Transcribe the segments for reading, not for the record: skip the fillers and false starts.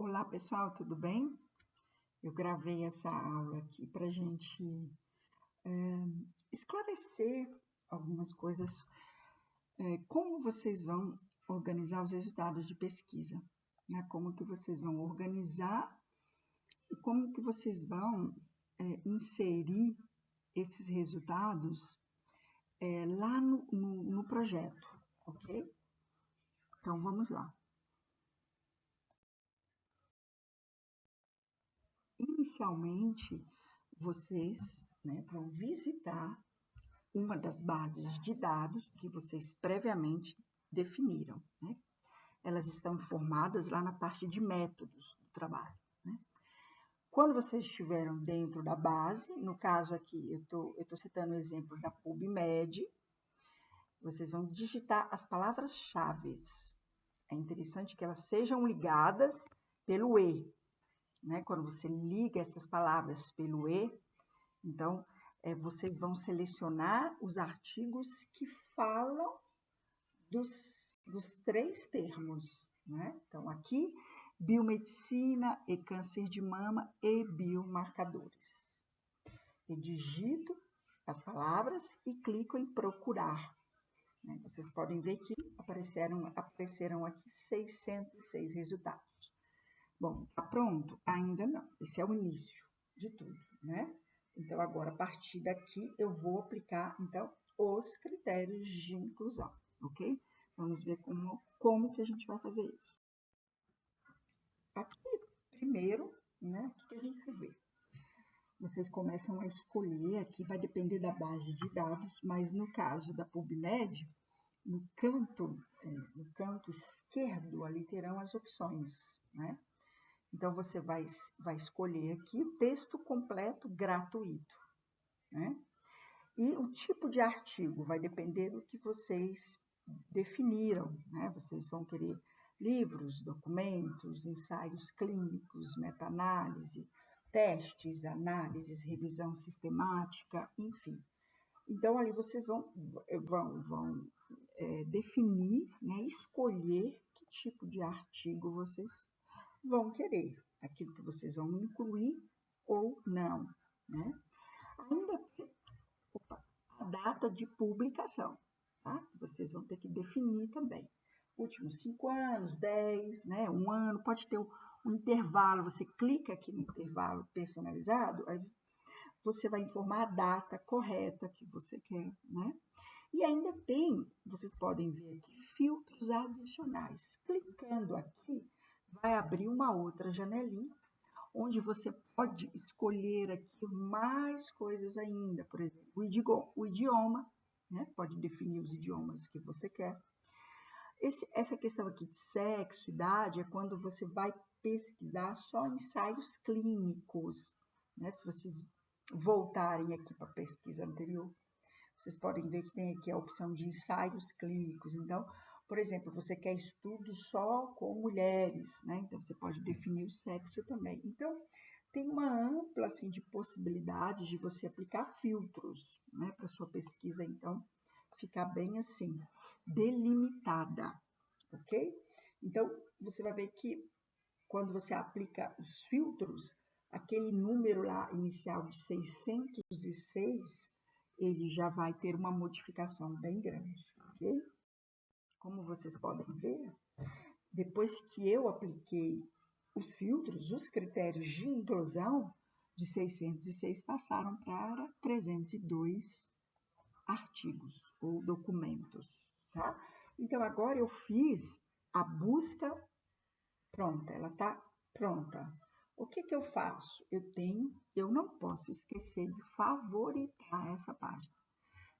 Olá, pessoal, tudo bem? Eu gravei essa aula aqui para a gente esclarecer algumas coisas, como vocês vão organizar os resultados de pesquisa, né? Como que vocês vão organizar e como que vocês vão inserir esses resultados lá no projeto, ok? Então, vamos lá. Inicialmente, vocês, né, vão visitar uma das bases de dados que vocês previamente definiram, né? Elas estão informadas lá na parte de métodos do trabalho, né? Quando vocês estiveram dentro da base, no caso aqui, eu tô citando o exemplo da PubMed, vocês vão digitar as palavras-chave. É interessante que elas sejam ligadas pelo E, né? Quando você liga essas palavras pelo E, então, vocês vão selecionar os artigos que falam dos três termos, né? Então, aqui, biomedicina e câncer de mama e biomarcadores. Eu digito as palavras e clico em procurar, né? Vocês podem ver que apareceram aqui 606 resultados. Bom, tá pronto? Ainda não. Esse é o início de tudo, né? Então, agora, a partir daqui, eu vou aplicar, então, os critérios de inclusão, ok? Vamos ver como que a gente vai fazer isso. Aqui, primeiro, né, o que a gente vai ver? Vocês começam a escolher, aqui vai depender da base de dados, mas no caso da PubMed, no canto esquerdo, ali terão as opções, né? Então, você vai escolher aqui o texto completo gratuito, né? E o tipo de artigo vai depender do que vocês definiram, né? Vocês vão querer livros, documentos, ensaios clínicos, meta-análise, testes, análises, revisão sistemática, enfim. Então, ali vocês vão definir, né? Escolher que tipo de artigo vocês vão querer, aquilo que vocês vão incluir ou não, né? Ainda tem a data de publicação, tá? Vocês vão ter que definir também. Últimos 5 anos, 10, né? 1 ano, pode ter um intervalo, você clica aqui no intervalo personalizado, aí você vai informar a data correta que você quer, né? E ainda tem, vocês podem ver aqui, filtros adicionais. Clicando aqui, vai abrir uma outra janelinha, onde você pode escolher aqui mais coisas ainda, por exemplo, o idioma, né? Pode definir os idiomas que você quer. Essa questão aqui de sexo, idade, é quando você vai pesquisar só ensaios clínicos, né? Se vocês voltarem aqui para a pesquisa anterior, vocês podem ver que tem aqui a opção de ensaios clínicos. Então, por exemplo, você quer estudo só com mulheres, né? Então, você pode definir o sexo também. Então, tem uma ampla, assim, de possibilidades de você aplicar filtros, né? Para sua pesquisa, então, ficar bem, assim, delimitada, ok? Então, você vai ver que quando você aplica os filtros, aquele número lá inicial de 606, ele já vai ter uma modificação bem grande, ok? Como vocês podem ver, depois que eu apliquei os filtros, os critérios de inclusão de 606 passaram para 302 artigos ou documentos, tá? Então, agora eu fiz a busca pronta, ela está pronta. O que eu faço? Eu não posso esquecer de favoritar essa página.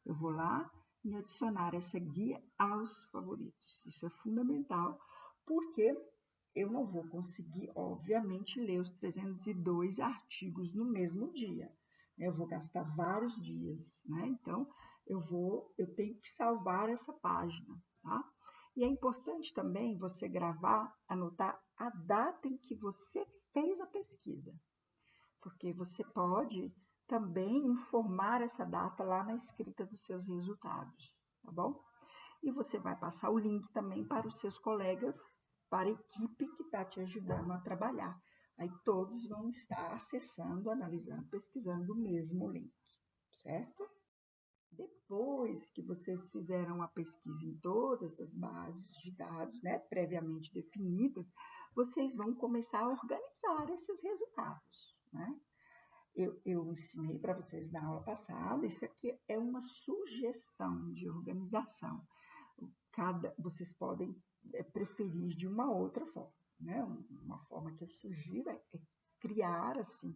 Eu vou lá e adicionar essa guia aos favoritos. Isso é fundamental, porque eu não vou conseguir, obviamente, ler os 302 artigos no mesmo dia. Eu vou gastar vários dias, né? Então, eu tenho que salvar essa página, tá? E é importante também você gravar, anotar a data em que você fez a pesquisa, porque você pode também informar essa data lá na escrita dos seus resultados, tá bom? E você vai passar o link também para os seus colegas para a equipe que está te ajudando a trabalhar. Aí todos vão estar acessando, analisando, pesquisando o mesmo link, certo? Depois que vocês fizeram a pesquisa em todas as bases de dados, né, previamente definidas, vocês vão começar a organizar esses resultados, né? Eu ensinei para vocês na aula passada, isso aqui é uma sugestão de organização. Vocês podem preferir de uma outra forma, né? Uma forma que eu sugiro é criar assim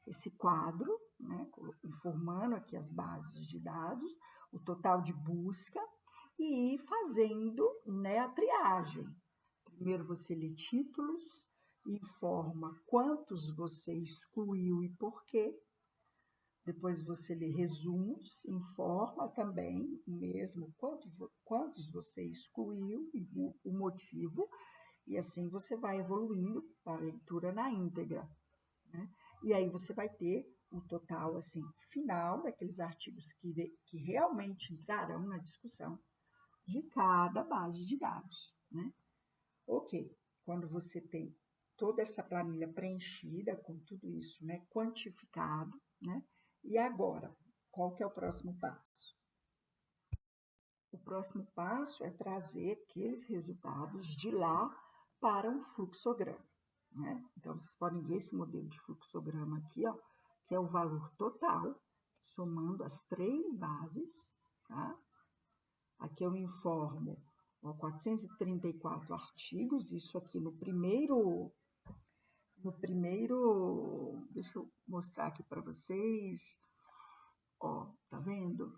esse quadro, né? Informando aqui as bases de dados, o total de busca e ir fazendo, né, a triagem. Primeiro você lê títulos, informa quantos você excluiu e por quê. Depois você lê resumos, informa também mesmo quantos você excluiu e o motivo, e assim você vai evoluindo para a leitura na íntegra, né? E aí você vai ter o total assim, final daqueles artigos que realmente entrarão na discussão de cada base de dados, né? Ok, quando você tem toda essa planilha preenchida com tudo isso, né, quantificado, né? E agora, qual que é o próximo passo? O próximo passo é trazer aqueles resultados de lá para um fluxograma, né? Então, vocês podem ver esse modelo de fluxograma aqui, ó, que é o valor total, somando as 3 bases, tá? Aqui eu informo 434 artigos, isso aqui no primeiro, deixa eu mostrar aqui para vocês, ó, tá vendo?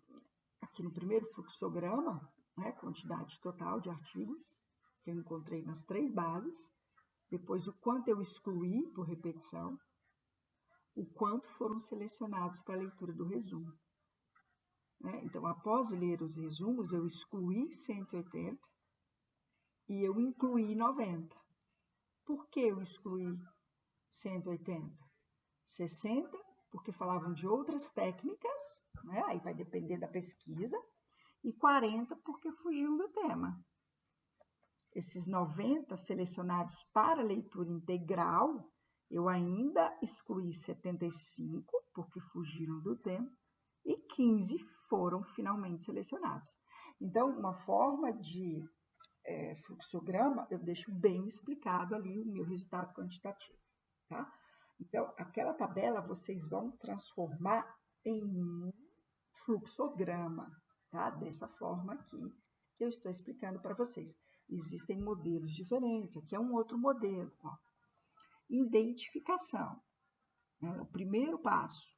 Aqui no primeiro fluxograma, né, quantidade total de artigos que eu encontrei nas 3 bases, depois o quanto eu excluí por repetição, o quanto foram selecionados para a leitura do resumo. Então, após ler os resumos, eu excluí 180 e eu incluí 90. Por que eu excluí 180? 60, porque falavam de outras técnicas, né? Aí vai depender da pesquisa, e 40, porque fugiam do tema. Esses 90 selecionados para leitura integral, eu ainda excluí 75, porque fugiram do tema, e 15 foram finalmente selecionados. Então, uma forma de fluxograma, eu deixo bem explicado ali o meu resultado quantitativo, tá? Então, aquela tabela vocês vão transformar em um fluxograma, tá? Dessa forma aqui que eu estou explicando para vocês. Existem modelos diferentes, aqui é um outro modelo, ó. Identificação, né? O primeiro passo.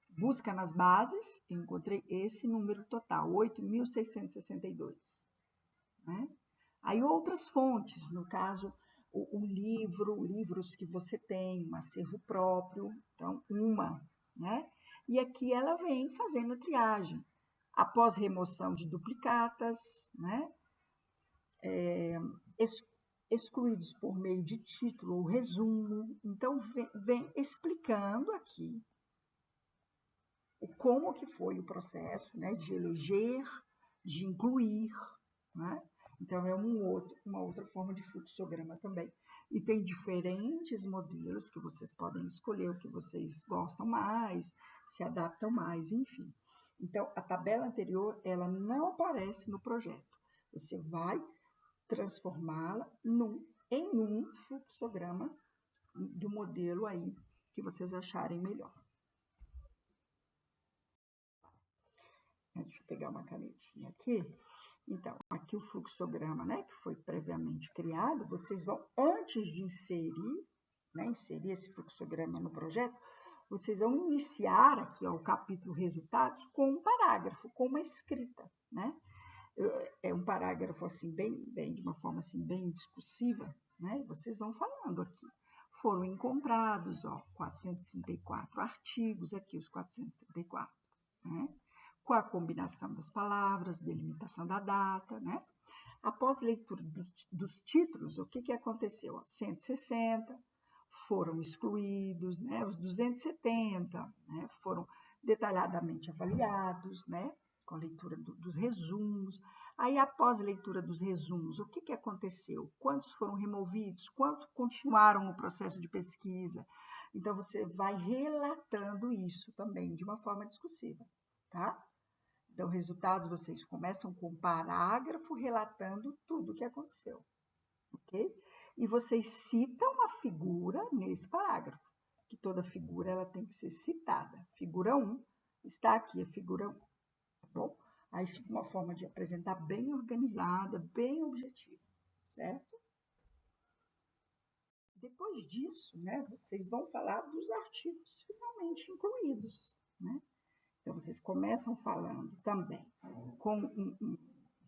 Busca nas bases, eu encontrei esse número total, 8.662. Né? Aí outras fontes, no caso, livros que você tem, um acervo próprio, então uma, né? E aqui ela vem fazendo a triagem. Após remoção de duplicatas, né? Excluídos por meio de título ou resumo. Então, vem explicando aqui como que foi o processo, né, de eleger, de incluir, né? Então, é uma outra forma de fluxograma também. E tem diferentes modelos que vocês podem escolher o que vocês gostam mais, se adaptam mais, enfim. Então, a tabela anterior, ela não aparece no projeto. Você vai transformá-la em um fluxograma do modelo aí que vocês acharem melhor. Deixa eu pegar uma canetinha aqui. Então, aqui o fluxograma, né, que foi previamente criado, vocês vão, antes de inserir, né, inserir esse fluxograma no projeto, vocês vão iniciar aqui, ó, o capítulo resultados com um parágrafo, com uma escrita, né? É um parágrafo assim, de uma forma assim, bem discursiva, né? E vocês vão falando aqui. Foram encontrados, ó, 434 artigos, aqui os 434, né? Com a combinação das palavras, delimitação da data, né? Após leitura dos títulos, o que aconteceu? 160 foram excluídos, né? Os 270, né, foram detalhadamente avaliados, né? com a leitura dos resumos. Aí, após a leitura dos resumos, o que aconteceu? Quantos foram removidos? Quantos continuaram no processo de pesquisa? Então, você vai relatando isso também de uma forma discursiva, tá? Então, resultados, vocês começam com um parágrafo relatando tudo o que aconteceu, ok? E vocês citam uma figura nesse parágrafo, que toda figura ela tem que ser citada. Figura 1 está aqui, a figura 1, tá bom? Aí fica uma forma de apresentar bem organizada, bem objetiva, certo? Depois disso, né, vocês vão falar dos artigos finalmente incluídos, né? Então, vocês começam falando também com um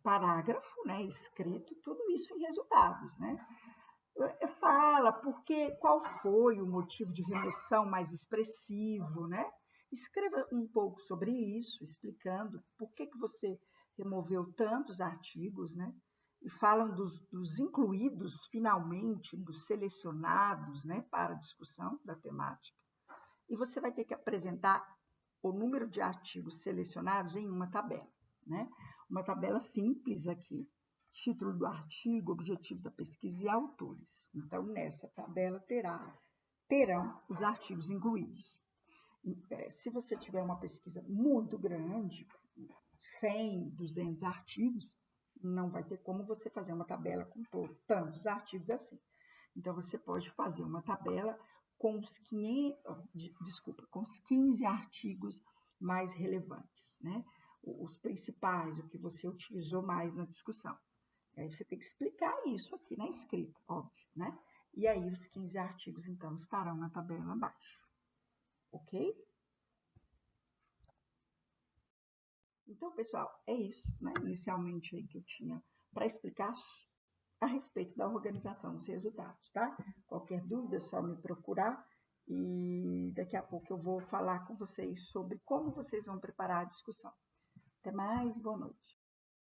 parágrafo, né, escrito, tudo isso em resultados, né? Fala qual foi o motivo de remoção mais expressivo, né? Escreva um pouco sobre isso, explicando por que você removeu tantos artigos, né? E falam dos incluídos, finalmente, dos selecionados, né, para discussão da temática. E você vai ter que apresentar o número de artigos selecionados em uma tabela, né? Uma tabela simples aqui. Título do artigo, objetivo da pesquisa e autores. Então, nessa tabela terão os artigos incluídos. Se você tiver uma pesquisa muito grande, 100, 200 artigos, não vai ter como você fazer uma tabela com tantos artigos assim. Então, você pode fazer uma tabela com os 15 artigos mais relevantes, né? Os principais, o que você utilizou mais na discussão. Aí você tem que explicar isso aqui na escrita, óbvio, né? E aí os 15 artigos, então, estarão na tabela abaixo, ok? Então, pessoal, é isso, né? Inicialmente aí que eu tinha para explicar a respeito da organização dos resultados, tá? Qualquer dúvida é só me procurar e daqui a pouco eu vou falar com vocês sobre como vocês vão preparar a discussão. Até mais, boa noite.